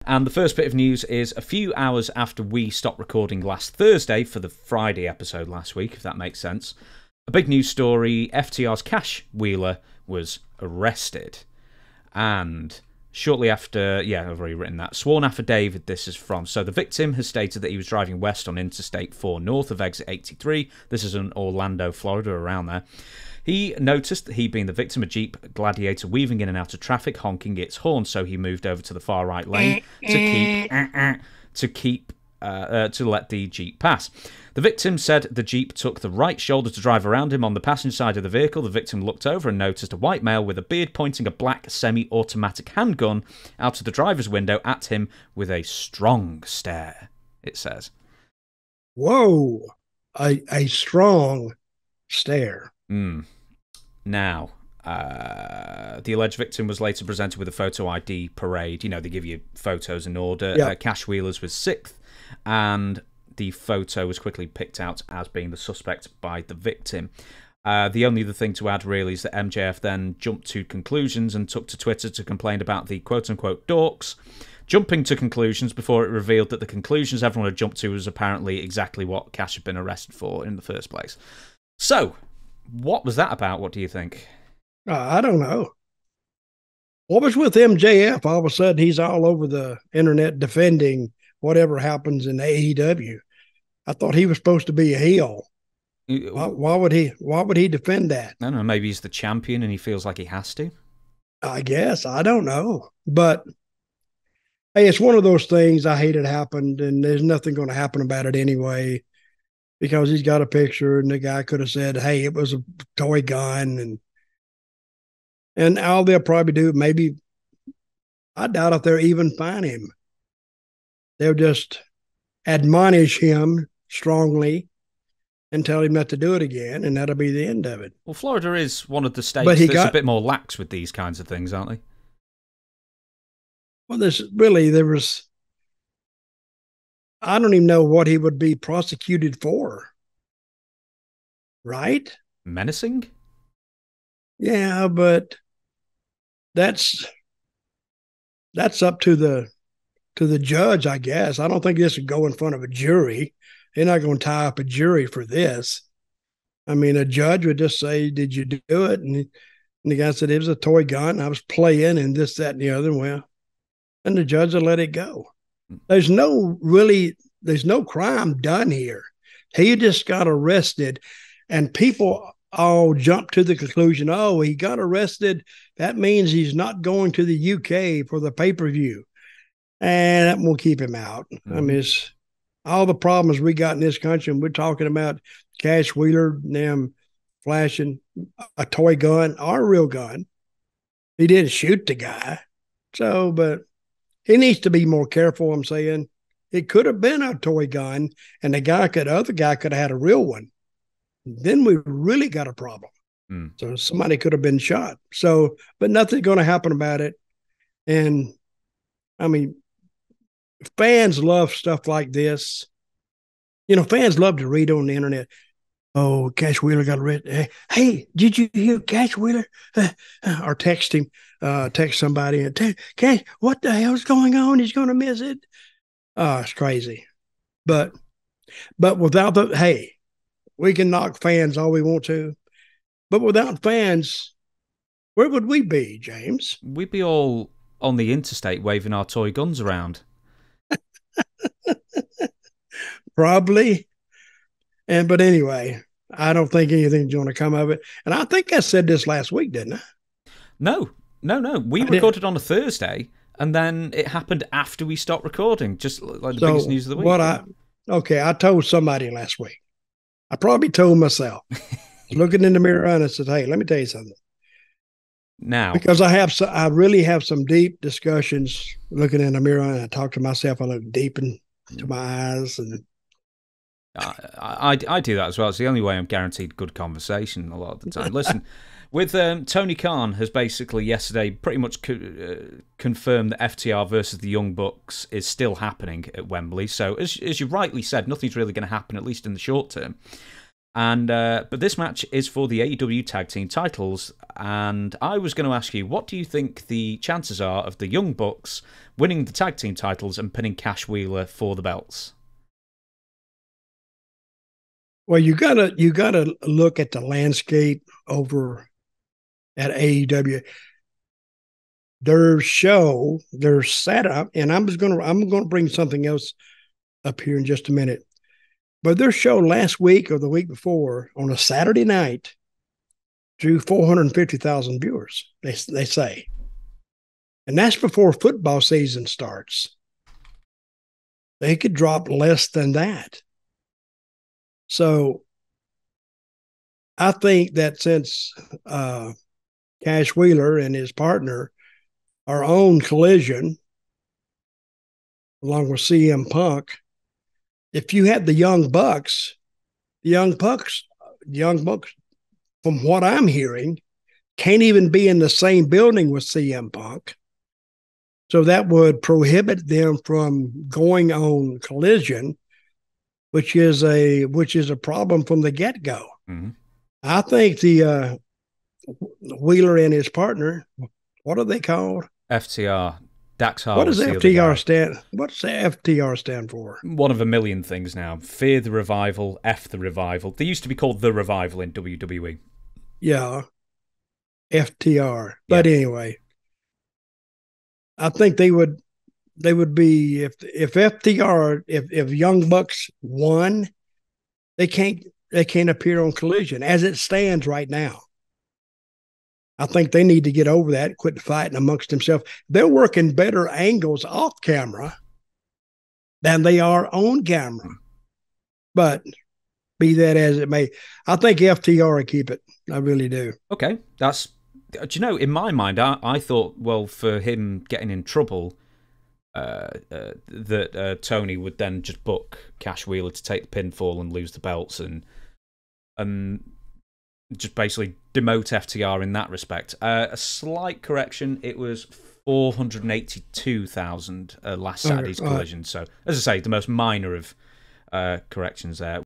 And the first bit of news is a few hours after we stopped recording last Thursday for the Friday episode last week, if that makes sense. A big news story, FTR's Cash Wheeler was arrested. And shortly after, I've already written that, sworn affidavit this is from. So the victim has stated that he was driving west on Interstate 4 north of exit 83. This is in Orlando, Florida, around there. He noticed that he, being the victim, a Jeep Gladiator weaving in and out of traffic, honking its horn, so he moved over to the far right lane to let the Jeep pass. The victim said the Jeep took the right shoulder to drive around him on the passenger side of the vehicle. The victim looked over and noticed a white male with a beard pointing a black semi-automatic handgun out of the driver's window at him with a strong stare, it says. Whoa, a strong stare. Now, the alleged victim was later presented with a photo ID parade. You know, they give you photos in order. Yep. Cash Wheelers was 6th, and the photo was quickly picked out as being the suspect by the victim. The only other thing to add, really, is that MJF then jumped to conclusions and took to Twitter to complain about the quote-unquote dorks jumping to conclusions before it revealed that the conclusions everyone had jumped to was apparently exactly what Cash had been arrested for in the first place. So, what was that about? What do you think? I don't know. What was with MJF? All of a sudden, he's all over the internet defending whatever happens in AEW. I thought he was supposed to be a heel. Why would he defend that? I don't know. Maybe he's the champion and he feels like he has to. I guess. I don't know. But hey, it's one of those things. I hate it happened, and there's nothing going to happen about it anyway, because he's got a picture, and the guy could have said, "Hey, it was a toy gun," and all they'll probably do, maybe, I doubt if they'll even fine him. They'll just admonish him strongly and tell him not to do it again, and that'll be the end of it. Well, Florida is one of the states that's a bit more lax with these kinds of things, aren't they? Well, I don't even know what he would be prosecuted for. Right? Menacing? Yeah, but that's up to the judge, I guess. I don't think this would go in front of a jury. They're not going to tie up a jury for this. I mean, a judge would just say, "Did you do it?" And the guy said, "It was a toy gun. I was playing," and this, that, and the other. Well, and the judge will let it go. There's no crime done here. He just got arrested, and people all jump to the conclusion, "Oh, he got arrested. That means he's not going to the UK for the pay-per-view." And that will keep him out. I mean, it's all the problems we got in this country, and we're talking about Cash Wheeler, them flashing a toy gun or a real gun. He didn't shoot the guy. So, but he needs to be more careful, I'm saying. It could have been a toy gun, and the other guy could have had a real one. Then we really got a problem. So somebody could have been shot. So, but nothing's going to happen about it. And I mean, fans love stuff like this. You know, fans love to read on the internet, "Oh, Cash Wheeler got arrested. Hey, did you hear Cash Wheeler?" Or text him, text somebody, and Cash, what the hell's going on? He's going to miss it. Oh, it's crazy. But without we can knock fans all we want to, but without fans, where would we be, James? We'd be all on the interstate waving our toy guns around. Probably. But anyway, I don't think anything's going to come of it. And I think I said this last week, didn't I? No. We recorded on a Thursday, and then it happened after we stopped recording, just like the biggest news of the week. I told somebody last week. I probably told myself, looking in the mirror, and I said, "Hey, let me tell you something." Now, because I really have some deep discussions looking in the mirror, and I talk to myself. I look deep into my eyes, and I do that as well. It's the only way I'm guaranteed good conversation a lot of the time. Listen, with Tony Khan has basically yesterday pretty much confirmed that FTR versus the Young Bucks is still happening at Wembley. So as you rightly said, nothing's really going to happen, at least in the short term. And but this match is for the AEW Tag Team titles, and I was going to ask you, what do you think the chances are of the Young Bucks winning the Tag Team titles and pinning Cash Wheeler for the belts? Well, you gotta look at the landscape over at AEW. Their setup, and I'm gonna bring something else up here in just a minute. But their show last week or the week before on a Saturday night drew 450,000 viewers. They say, and that's before football season starts. They could drop less than that. So I think that since Cash Wheeler and his partner are on Collision, along with CM Punk, if you had the Young Bucks, from what I'm hearing, can't even be in the same building with CM Punk. So that would prohibit them from going on Collision, which is a problem from the get-go. Mm-hmm. I think the Wheeler and his partner, what are they called? FTR. Dax Harwood. What does FTR stand? What's the FTR stand for? One of a million things now. Fear the Revival, F the Revival. They used to be called The Revival in WWE. Yeah. FTR. But anyway, I think they would be, if FTR, if Young Bucks won, they can't appear on Collision as it stands right now. I think they need to get over that and quit fighting amongst themselves. They're working better angles off camera than they are on camera. But be that as it may, I think FTR will keep it. I really do. Okay. Do you know, in my mind, I thought, well, for him getting in trouble, that Tony would then just book Cash Wheeler to take the pinfall and lose the belts and just basically demote FTR in that respect. A slight correction, it was 482,000 last Saturday's Collision. So, as I say, the most minor of corrections there.